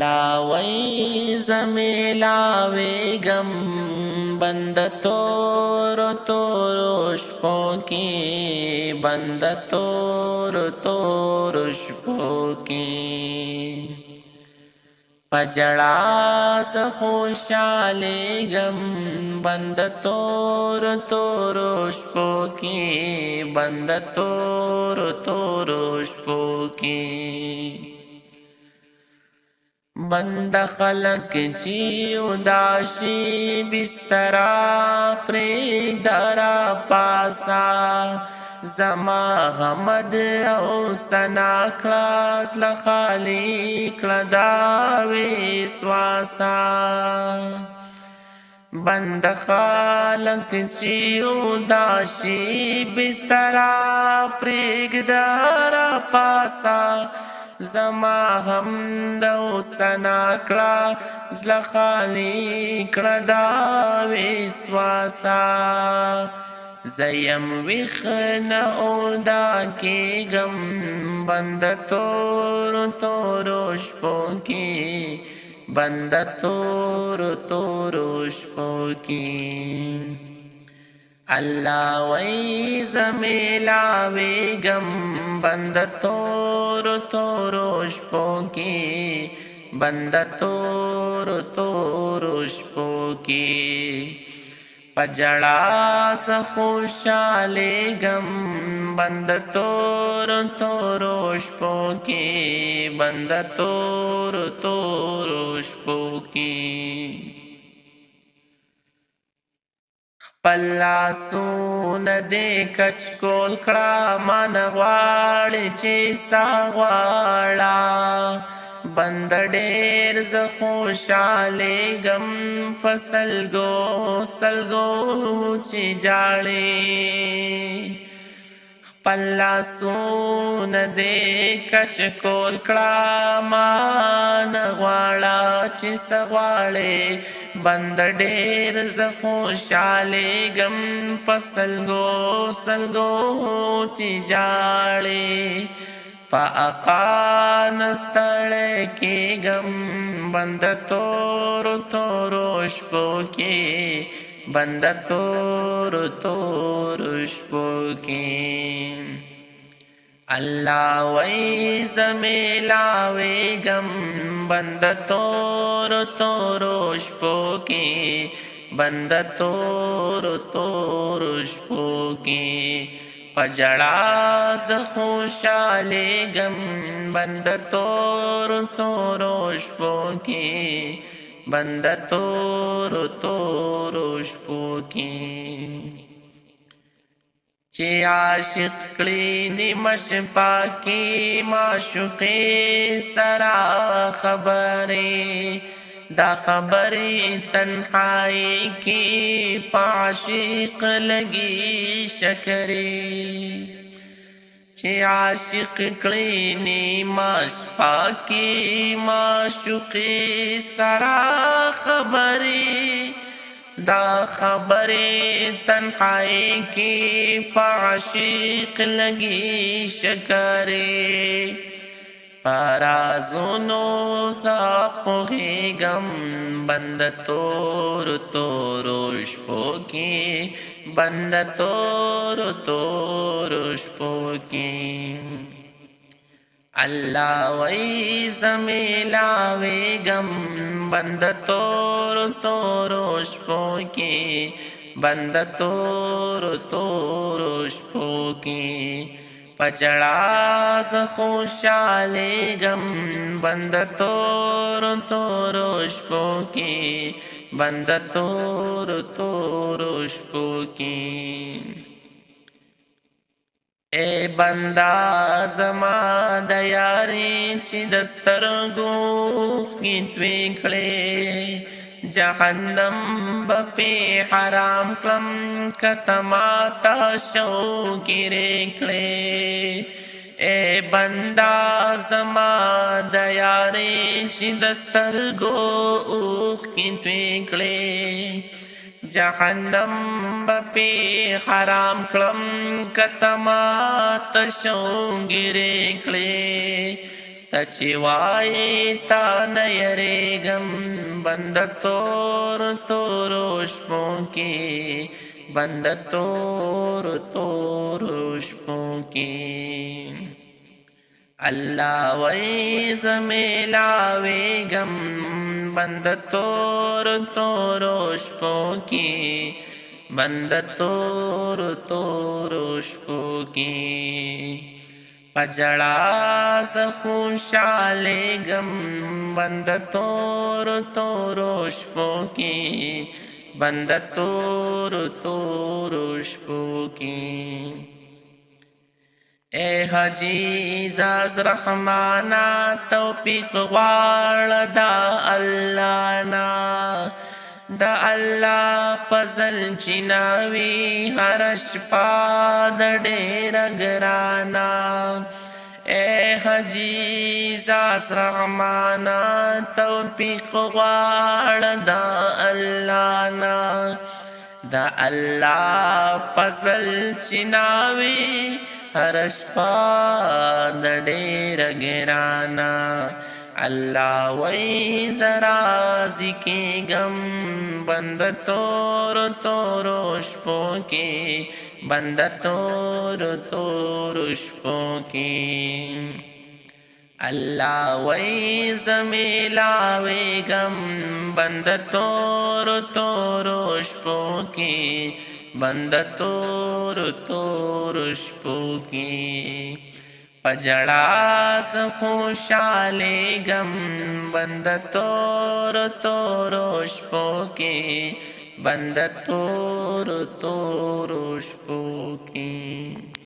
الله وی زمیلاویگم بند تور تور شپو کی بند تور تور شپو کی پجڑا س خوشالیگم بند تور تور شپو کی بند تور تور شپو کی بند خلق چی اداشی بسترا پریگ درا پاسا زما غمد او سنا کلاس لخالی کلداوی سواسا بند خلق چی اداشی بسترا پریگ درا پاسا زما هم دو سنا کلا زل خالی کلا دا وسواسا زیم ویخن او دا کی گم بند تور تور شپو کی بند تور تور شپو کی الله وی زمیلاویگم بند تور تور شپو کی بند تور تور شپو کی پجڑا س خوشالیگم بند تور تور شپو کی بند تور تور شپو کی پلاسون دے کچ کول کڑا من غواړي چې سا غواړه بند ډېر ز خوشاله غم فسلګو سلګو چې جاړي پلاسون دے کچ کول کڑا مان غواړه چې سا غواړي بند ډېر ز خوشاله غم پسلګو سلګو چې جاړي پاقا نستړ کې غم بند تور تور شپو کې بند تور تور شپو کې الله وی زمیلاویگم بند تور تور شپو کی بند تور تور شپو کی پجڑا ز خوشالیگم بند تور تور شپو کی بند تور تور شپو کی چی عاشق کلی نیمش پاکی معشوقی سرا خبری دا خبری تنہائی کی پاشق لگی شکری چی عاشق کلی نیمش پاکی معشوقی سرا خبری دا خبر تنہائی کی پاشق لگی شکرے پرازونو ساپوغیگم بند تور تور شپو کی بند تور تور شپو کی الله وی زمیلاویگم بند تور تور شپو کی بند تور تور شپو کی پچڑا ز خوشالیگم بند تور تور شپو کی بند تور تور شپو کی اے بندا زما د یاري چې دسترګو کې توی کړې جهنم بپې حرام کلم کتما تا شو کې کړې اے بندا زما د یاري چې دسترګو کې توی کړې جهنم بپی حرام کلم کتما تشو گرے کلے तचिवाए ता नयरेगम बंद तोर तोरोष्पों के बंद तोर तोरोष्पों के अल्लाह वैस मेलावेगम बंद तोर तोरोष्पों की बंद तोर तोरोष्पों की पजड़ा सखुशाले गम बंद तोर तोरोष्पों की बंद तोर तोरोष्पों की ए हजीज़ रहमाना तौफीक वाल दा अल्लाह ना दा अल्लाह फजल चिनावी हरश पाद डेर गराना ए हजीज़ रहमाना तौफीक वाल दा अल्लाह ना दा अल्लाह फजल चिनावी हरश पाद डेर गिराना अल्लाह वही जराजी के गम बंद तोर तोरोष्पों के बंद तोर तोरोष्पों के अल्लाह वही जमेलावे गम बंद तोर तोरोष्पों के बंद तोर तोरोष्पों के पजड़ा खुशाले गम बंद तोर तोरोष्पों के बंद तोर तोरोष्पों के